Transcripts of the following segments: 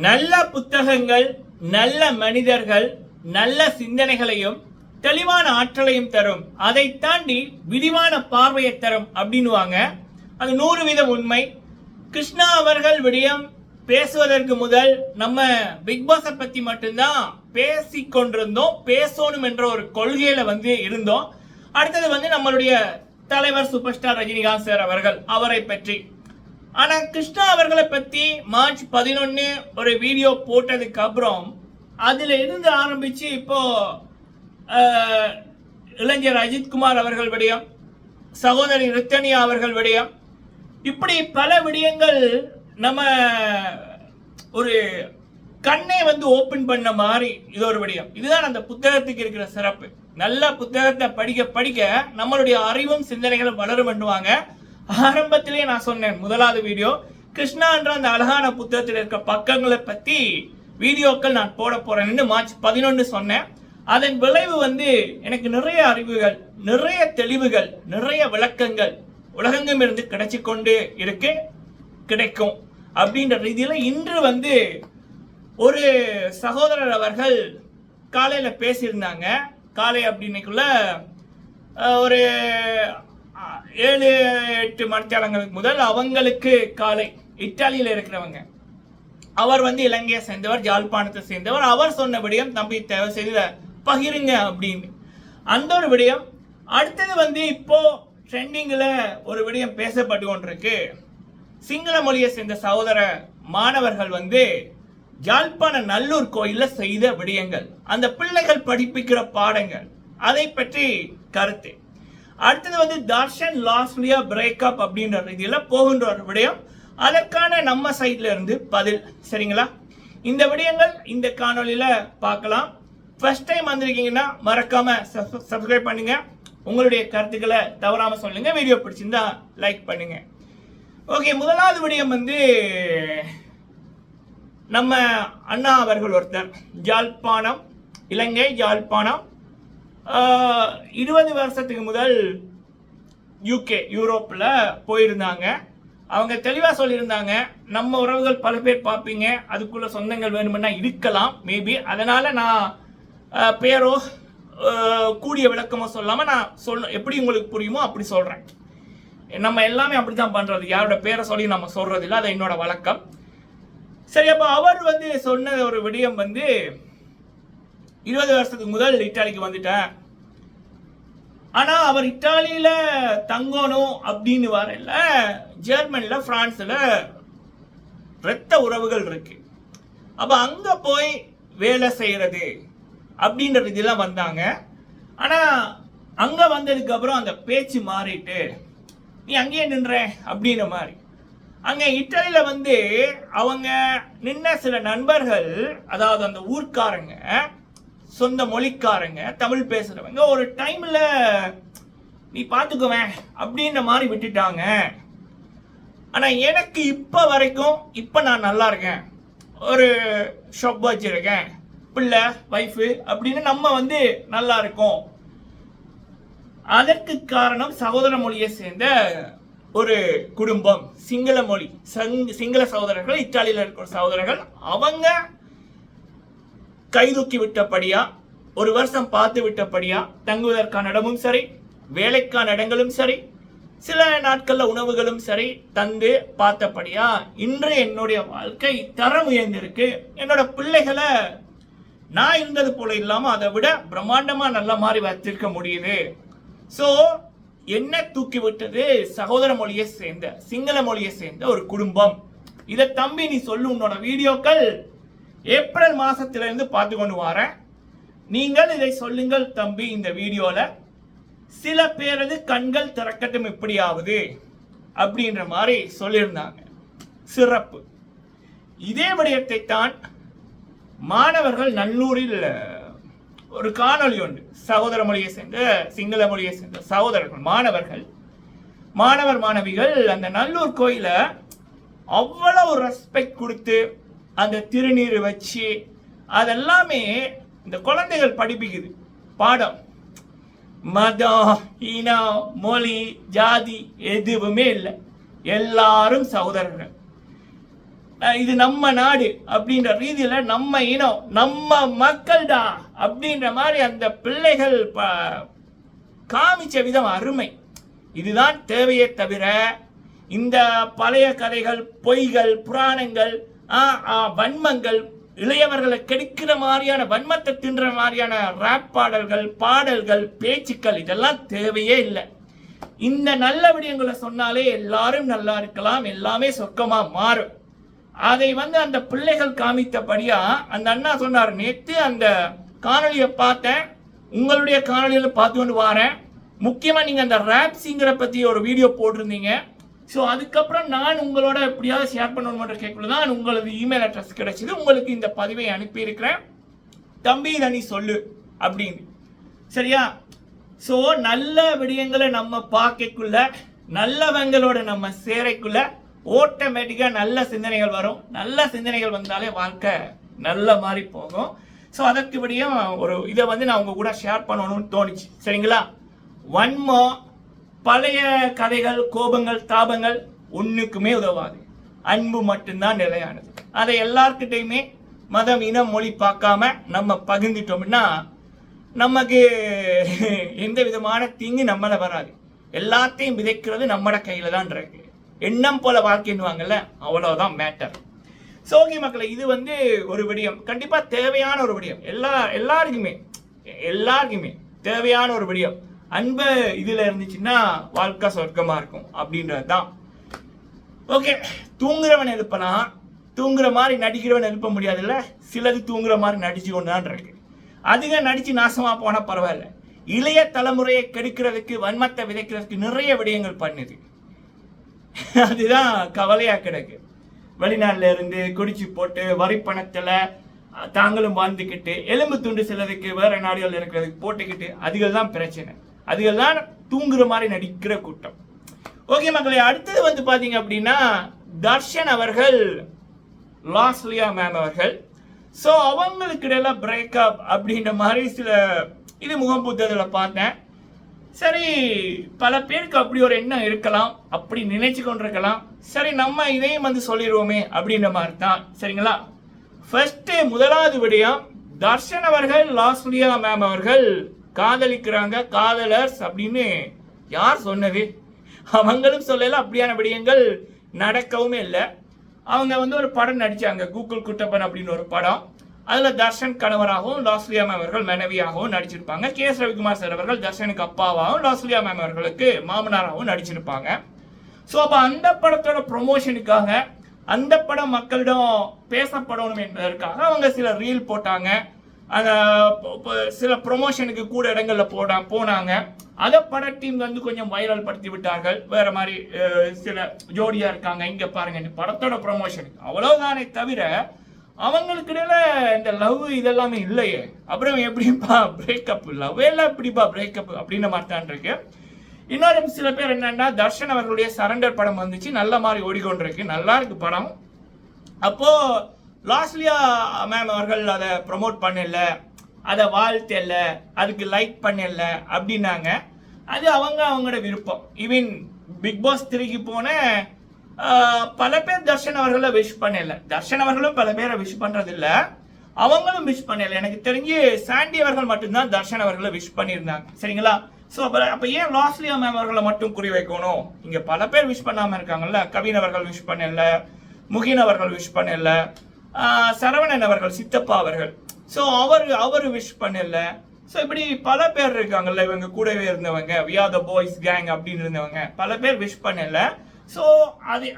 நல்ல புத்தகங்கள் நல்ல மனிதர்கள் நல்ல சிந்தனைகளையும் தெளிவான ஆற்றலையும் தரும். அதை தாண்டி விரிவான பார்வையை தரும் அப்படின்னுவாங்க. அது 100% உண்மை. கிருஷ்ணா அவர்கள் விடயம் பேசுவதற்கு முதல் நம்ம பிக் பாஸை பத்தி மட்டும்தான் பேசிக்கொண்டிருந்தோம். பேசணும் என்ற ஒரு கொள்கையில இருந்தோம். அடுத்தது நம்மளுடைய தலைவர் சூப்பர் ஸ்டார் ரஜினிகாந்த் சார் அவர்கள், அவரை பற்றி. ஆனா கிருஷ்ணா அவர்களை பத்தி மார்ச் 11 ஒரு வீடியோ போட்டதுக்கு அப்புறம் அதுல இருந்து ஆரம்பிச்சு இப்போ இளைஞர் அஜித்குமார் அவர்கள் விடயம், சகோதரி ரித்தனியா அவர்கள் விடயம், இப்படி பல விடயங்கள் நம்ம ஒரு கண்ணை ஓபன் பண்ண மாதிரி இது ஒரு விடயம். இதுதான் அந்த புத்தகத்துக்கு இருக்கிற சிறப்பு. நல்ல புத்தகத்தை படிக்க படிக்க நம்மளுடைய அறிவும் சிந்தனைகளும் வளரும் பண்ணுவாங்க. ஆரம்பத்திலேயே நான் சொன்னேன், முதலாவது வீடியோ கிருஷ்ணா என்ற அந்த அழகான புத்தகத்தில் இருக்க பக்கங்களை பத்தி வீடியோக்கள் நான் போட போறேன்னு மார்ச் 11 சொன்னேன். அதன் விளைவு எனக்கு நிறைய அறிவுகள், நிறைய தெளிவுகள், நிறைய விளக்கங்கள் உலகெங்கும் இருந்து கிடைச்சி கொண்டு கிடைக்கும் அப்படின்ற ரீதியில இன்று ஒரு சகோதரர் அவர்கள் காலையில பேசியிருந்தாங்க. காலை அப்படின்னைக்குள்ள ஒரு 7-8 மணித்தியாலங்களுக்கு முதல் அவங்களுக்கு காலை. இத்தாலியில இருக்கிறவங்க, அவர் இலங்கையை சேர்ந்தவர், யாழ்ப்பாணத்தை சேர்ந்தவர். அவர் சொன்ன விடயம் தம்பி தேவை செய்து பகிருங்க அப்படின்னு அந்த ஒரு விடயம். அடுத்தது இப்போ ட்ரெண்டிங்ல ஒரு விடயம் பேசப்பட்டு கொண்டிருக்கு. சிங்கள மொழியை சேர்ந்த சகோதர மாணவர்கள் யாழ்ப்பாண நல்லூர் கோயில செய்த விடயங்கள், அந்த பிள்ளைகள் படிப்பிக்கிற பாடங்கள், அதை பற்றி கருத்து. அடுத்தது தர்ஷன் லாஸ்லியா பிரேக்கப் அப்படின்ற ரீதியில போகின்ற ஒரு விடயம். அதற்கான நம்ம சைட்ல இருந்து பதில். சரிங்களா? இந்த விடயங்கள் இந்த காணொலியில பார்க்கலாம். ஃபர்ஸ்ட் டைம் வந்திருக்கீங்கன்னா மறக்காம சப்ஸ்கிரைப் பண்ணுங்க. உங்களுடைய கருத்துக்களை தவறாம சொல்லுங்க. வீடியோ பிடிச்சிருந்தா லைக் பண்ணுங்க. ஓகே, முதலாவது விடயம் நம்ம அண்ணா அவர்கள் ஒருத்தர், யாழ்ப்பாணம், இலங்கை யாழ்ப்பாணம், 20 வருஷத்துக்கு முதல் யூகே யூரோப்பில் போயிருந்தாங்க. அவங்க தெளிவாக சொல்லியிருந்தாங்க, நம்ம உறவுகள் பல பேர் பார்ப்பீங்க, அதுக்குள்ள சொந்தங்கள் வேணும்னா இருக்கலாம் மேபி. அதனால நான் பேரோ கூடிய விளக்கமோ சொல்லாமல் நான் எப்படி உங்களுக்கு புரியுமோ அப்படி சொல்கிறேன். நம்ம எல்லாமே அப்படி தான் பண்ணுறது, யாரோட பேரை சொல்லி நம்ம சொல்கிறது இல்லை, அது என்னோட வழக்கம். சரி, அப்போ அவர் சொன்ன ஒரு விடயம் 20 வருஷத்துக்கு முதல் இத்தாலிக்கு வந்துட்டேன். ஆனா அவர் இத்தாலியில தங்கணும் அப்படின்னு வரல, ஜெர்மன்ல பிரான்ஸ்ல இரத்த உறவுகள் இருக்கு. அப்ப அங்க போய் வேலை செய்யறது அப்படின்ற இதெல்லாம் வந்தாங்க. ஆனா அங்க வந்ததுக்கு அப்புறம் அந்த பேச்சு மாறிட்டு, நீ அங்கேயே நின்ற அப்படின்ற மாதிரி. அங்க இத்தாலியில அவங்க நின்ன சில நண்பர்கள், அதாவது அந்த ஊர்க்காரங்க, சொந்த மொழிக்காரங்க, தமிழ் பேசுறவங்க, ஒரு டைம்ல நீ பாத்துக்குவேன் அப்படின்ற மாதிரி விட்டுட்டாங்க. ஆனா எனக்கு இப்ப வரைக்கும் நான் நல்லா இருக்கேன், ஒரு ஷாப் வச்சிருக்கேன், பிள்ளை வைஃபு அப்படின்னு நம்ம நல்லா இருக்கோம். அதற்கு காரணம் சகோதர மொழியை சேர்ந்த ஒரு குடும்பம், சிங்கள மொழி, சிங்கள சகோதரர்கள், இத்தாலியில இருக்கிற சகோதரர்கள். அவங்க கைதூக்கி விட்டபடியா, ஒரு வருஷம் பார்த்து விட்டபடியா, தங்குவதற்கான இடமும் சரி, வேலைக்கான இடங்களும் சரி, சில நாட்கள்ல உணவுகளும் சரி தந்து பார்த்தபடியா இன்று என்னுடைய வாழ்க்கை தரம் உயர்ந்திருக்கு. என்னோட பிள்ளைகளை நான் இருந்தது போல இல்லாம அதை விட பிரம்மாண்டமா நல்ல மாதிரி வச்சிருக்க முடியுது. சோ என்ன தூக்கி விட்டது சகோதர மொழியை சேர்ந்த, சிங்கள மொழியை சேர்ந்த ஒரு குடும்பம். இதை தம்பி நீ சொல்லு, உன்னோட வீடியோக்கள் ஏப்ரல் மாசத்திலிருந்து பார்த்து கொண்டு வரேன். நீங்கள் இதை சொல்லுங்கள் தம்பி இந்த வீடியோல. சில பேரது கண்கள் திறக்கட்டும் எப்படியாவது அப்படின்ற மாதிரி சொல்லியிருந்தாங்க. சிறப்பு. இதே விடயத்தை தான் மாணவர்கள் நல்லூரில் ஒரு காணொளி உண்டு. சகோதர மொழியை சேர்ந்த, சிங்கள மொழியை சேர்ந்த சகோதரர்கள், மாணவர் மாணவிகள் அந்த நல்லூர் கோயில அவ்வளவு ரெஸ்பெக்ட் கொடுத்து அந்த திருநீர் வச்சு அதெல்லாமே இந்த குழந்தைகள் படிப்பிக்குது பாடம். மதம், இனம், மொழி, ஜாதி எதுவுமே இல்லை, எல்லாரும் சகோதரர்கள். இது நம்ம நாடு அப்படின்ற ரீதியில நம்ம இனம் நம்ம மக்கள்டா அப்படின்ற மாதிரி அந்த பிள்ளைகள் காமிச்ச விதம் அருமை. இதுதான் தேவையே தவிர இந்த பழைய கதைகள், பொய்கள், புராணங்கள், வன்மங்கள், இளையவர்களை கெடுக்கிற மாதிரியான வன்மத்தை தின்ற மாதிரியான ராப் பாடல்கள், பேச்சுக்கள் இதெல்லாம் தேவையே இல்லை. இந்த நல்ல விடயங்களை சொன்னாலே எல்லாரும் நல்லா இருக்கலாம், எல்லாமே சொர்க்கமா மாறும். அதை அந்த பிள்ளைகள் காமித்தபடியா அந்த அண்ணா சொன்னார், நேற்று அந்த காணொலியை பார்த்தேன், உங்களுடைய காணொலியில பார்த்து கொண்டு வரேன். முக்கியமா நீங்க அந்த ராப் சிங்கரை பத்தி ஒரு வீடியோ போட்டிருந்தீங்க. ஸோ அதுக்கப்புறம் நான் உங்களோட எப்படியாவது ஷேர் பண்ணணும்ன்ற கேட்கல தான் உங்களது இமெயில் அட்ரஸ் கிடைச்சது. உங்களுக்கு இந்த பதிவை அனுப்பியிருக்கிறேன். தம்பி இதை நீ சொல்லு அப்படின்னு. சரியா? ஸோ நல்ல விடயங்களை நம்ம பார்க்கக்குள்ள, நல்லவங்களோட நம்ம சேரைக்குள்ள ஆட்டோமேட்டிக்கா நல்ல சிந்தனைகள் வரும். நல்ல சிந்தனைகள் வந்தாலே வாழ்க்கை நல்ல மாதிரி போகும். ஸோ அதற்கு விடையும் ஒரு இதை நான் உங்க கூட ஷேர் பண்ணணும்னு தோணுச்சு. சரிங்களா? வன்மம், பழைய கதைகள், கோபங்கள், தாபங்கள் ஒன்றுக்குமே உதவாது. அன்பு மட்டும்தான் நிலையானது. அதை எல்லார்கிட்டையுமே மதம், இனம், மொழி பார்க்காம நம்ம பகிர்ந்துட்டோம்னா நமக்கு எந்த விதமான தீங்கு நம்மள வராது. எல்லாத்தையும் விதைக்கிறது நம்மட கையில தான் இருக்கு. எண்ணம் போல வாழ்க்கைன்னுவாங்கல்ல, அவ்வளவுதான் மேட்டர். ஸோ ஓகே மக்களை, இது ஒரு விடயம், கண்டிப்பா தேவையான ஒரு விடயம். எல்லாருக்குமே தேவையான ஒரு விடயம். அன்பு இதுல இருந்துச்சுன்னா வாழ்க்கை சொர்க்கமா இருக்கும் அப்படின்றது தான். ஓகே, தூங்குறவன் எழுப்பலாம், தூங்குற மாதிரி நடிக்கிறவன் எழுப்ப முடியாதுல்ல. சிலது தூங்குற மாதிரி நடிச்சு கொண்டுதான் இருக்கு. அதிகம் நடிச்சு நாசமா போனா பரவாயில்ல. இளைய தலைமுறையை கெடுக்கிறதுக்கு, வன்மத்தை விதைக்கிறதுக்கு நிறைய விடயங்கள் பண்ணுது. அதுதான் கவலையா கிடக்கு. வெளிநாட்டுல இருந்து குடிச்சு போட்டு வரி பணத்துல தாங்களும் வாழ்ந்துக்கிட்டு, எலும்பு துண்டு சிலதுக்கு வேற நாடுகள் இருக்கிறதுக்கு போட்டுக்கிட்டு, அதுகள் தான் பிரச்சனை. அதுகள் தான் தூங்குற மாதிரி நடிக்கிற கூட்டம். ஓகே மக்களே, அடுத்தது பாத்தீங்க அப்படின்னா தர்ஷன் அவர்கள், லாஸ்லியா மேம் அவர்கள். ஸோ அவங்களுக்கு இடையில பிரேக்கப் அப்படின்ற மாதிரி சில இது முகம் புத்தகத்தில் பார்த்தேன். சரி, பல பேருக்கு அப்படி ஒரு எண்ணம் இருக்கலாம், அப்படி நினைச்சு கொண்டிருக்கலாம். சரி, நம்ம இதையும் சொல்லிடுவோமே அப்படின்ற மாதிரி தான். சரிங்களா? ஃபர்ஸ்ட் முதலாவது விடயம், தர்ஷன் அவர்கள், லாஸ்லியா மேம் அவர்கள் காதலிக்கிறாங்க, காதலர்ஸ் அப்படின்னு யார் சொன்னது? அவங்களும் சொல்லல, அப்படியான விடயங்கள் நடக்கவும் இல்லை. அவங்க ஒரு படம் நடிச்சாங்க, கூகுள் குட்டப்பன் அப்படின்னு ஒரு படம். அதுல தர்ஷன் கணவராகவும் லாஸ்லியா மேம் அவர்கள் மனைவியாகவும் நடிச்சிருப்பாங்க. கே எஸ் ரவிக்குமார் சார் அவர்கள் தர்ஷனுக்கு அப்பாவாகவும் லாஸ்லியா மேம் அவர்களுக்கு மாமனாராகவும் நடிச்சிருப்பாங்க. ஸோ அப்போ அந்த படத்தோட ப்ரொமோஷனுக்காக, அந்த படம் மக்களிடம் பேசப்படணும் என்பதற்காக அவங்க சில ரீல் போட்டாங்க. அந்த சில ப்ரொமோஷனுக்கு கூட இடங்கள்ல போனாங்க. அதை பட டீம் கொஞ்சம் வைரல் படுத்தி விட்டார்கள். வேற மாதிரி சில ஜோடியா இருக்காங்க, இங்க பாருங்க படத்தோட ப்ரொமோஷனுக்கு. அவ்வளவுதானே தவிர அவங்களுக்கு இடையில இந்த லவ் இதெல்லாமே இல்லையே. அப்புறம் எப்படிப்பா பிரேக்கப்? லவ் எல்லாம் எப்படிப்பா பிரேக்கப் அப்படின்ற மாதிரி தான் இருக்கு. இன்னொரு சில பேர் என்னன்னா, தர்ஷன் அவர்களுடைய சரண்டர் படம் வந்துச்சு, நல்ல மாதிரி ஓடிக்கொண்டிருக்கு, நல்லா இருக்கு படம். அப்போ லாஸ்லியா மேம் அவர்கள் அதை ப்ரொமோட் பண்ணல, அதை வாழ்த்தல, அதுக்கு லைக் பண்ணல அப்படின்னாங்க. அது அவங்களோட விருப்பம். ஈவன் பிக் பாஸ் 3க்கு போன பல பேர் தர்ஷன் அவர்களை விஷ் பண்ணல. தர்ஷன் அவர்களும் பல பேரை விஷ் பண்றது இல்ல, அவங்களும் விஷ் பண்ணல. எனக்கு தெரிஞ்சு சாண்டி அவர்கள் மட்டும்தான் தர்ஷன் அவர்களை விஷ் பண்ணியிருந்தாங்க. சரிங்களா? ஸோ அப்ப ஏன் லாஸ்லியா மேம் அவர்களை மட்டும் குறி வைக்கணும்? இங்க பல பேர் விஷ் பண்ணாம இருக்காங்கல்ல. கவின் அவர்கள் விஷ் பண்ணல, முகின் அவர்கள் விஷ் பண்ணல, சரவணன் அவர்கள், சித்தப்பா அவர்கள், ஸோ அவரு விஷ் பண்ணல. ஸோ இப்படி பல பேர் இருக்காங்கல்ல, இவங்க கூடவே இருந்தவங்க, we are the boys gang அப்படின்னு இருந்தவங்க பல பேர் விஷ் பண்ணல. ஸோ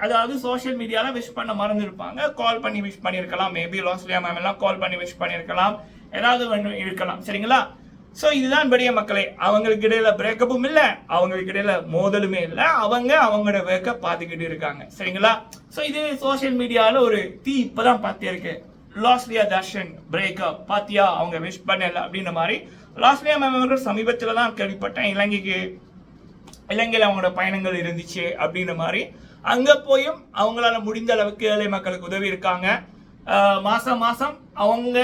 அதாவது சோஷியல் மீடியால விஷ் பண்ண மறந்துருப்பாங்க, கால் பண்ணி விஷ் பண்ணியிருக்கலாம். மேபி லாஸ்லியா மேம் எல்லாம் கால் பண்ணி விஷ் பண்ணியிருக்கலாம், ஏதாவது இருக்கலாம். சரிங்களா? ஸோ இதுதான் பெரிய மக்களே. அவங்களுக்கு இடையில பிரேக்கப்பும் இல்லை, அவங்களுக்கு இடையில மோதலுமே இல்லை, அவங்களோட வேக்க பார்த்துக்கிட்டு இருக்காங்க. சரிங்களா? ஸோ இது சோஷியல் மீடியால ஒரு தீ இப்பதான் பார்த்திருக்கு. லாஸ்லியா தர்ஷன் பிரேக்கப் பாத்தியா, அவங்க விஷ் பண்ணல அப்படின்ற மாதிரி. லாஸ்லியா மேம் அவர்கள் சமீபத்தில் தான் கேள்விப்பட்டேன், இலங்கையில் அவங்களோட பயணங்கள் இருந்துச்சு அப்படின்ற மாதிரி. அங்க போயும் அவங்களால முடிந்த அளவுக்கு ஏழை மக்களுக்கு உதவி இருக்காங்க. மாசம் அவங்க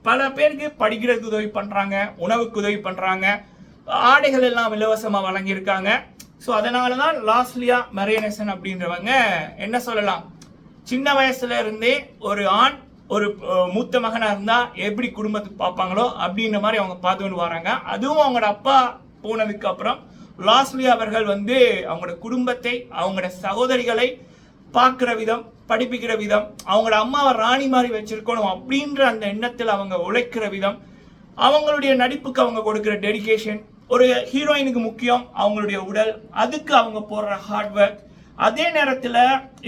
பல பேருக்கு படிக்கிறதுக்கு உதவி பண்றாங்க, உணவுக்கு உதவி பண்றாங்க, ஆடைகள் எல்லாம் இலவசமா வழங்கியிருக்காங்க. ஸோ அதனாலதான் லாஸ்லியா மரியனேசன் அப்படின்றவங்க என்ன சொல்லலாம், சின்ன வயசுல இருந்தே ஒரு ஆண் ஒரு மூத்த மகனா இருந்தா எப்படி குடும்பத்துக்கு பார்ப்பாங்களோ அப்படின்ற மாதிரி அவங்க பார்த்துட்டு வராங்க. அதுவும் அவங்களோட அப்பா போனதுக்கு அப்புறம் லாஸ்ட்லி அவர்கள் வந்து அவங்களோட குடும்பத்தை அவங்களோட சகோதரிகளை பார்க்குற விதம், படிப்பிக்கிற விதம், அவங்களோட அம்மாவை ராணி மாதிரி வச்சிருக்கணும் அப்படின்ற அந்த எண்ணத்தில் அவங்க உழைக்கிற விதம், அவங்களுடைய நடிப்புக்கு அவங்க கொடுக்குற டெடிகேஷன், ஒரு ஹீரோயினுக்கு முக்கியம் அவங்களுடைய உடல், அதுக்கு அவங்க போடுற ஹார்ட் ஒர்க். அதே நேரத்தில்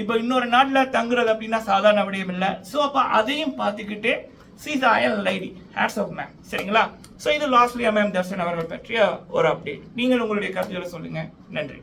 இப்போ இன்னொரு நாட்டில் தங்குறது அப்படின்னா சாதாரண விடயம் இல்லை. ஸோ அப்போ அதையும் பார்த்துக்கிட்டு சீஸ் அயல் லைடி ஹேட்ஸ் ஆஃப் மேம். சரிங்களா? ஸோ இது லாஸ்ட்லியா மேம் தர்ஷன் அவர்கள் பற்றிய ஒரு அப்டேட். நீங்கள் உங்களுடைய கருத்துக்களை சொல்லுங்கள். நன்றி.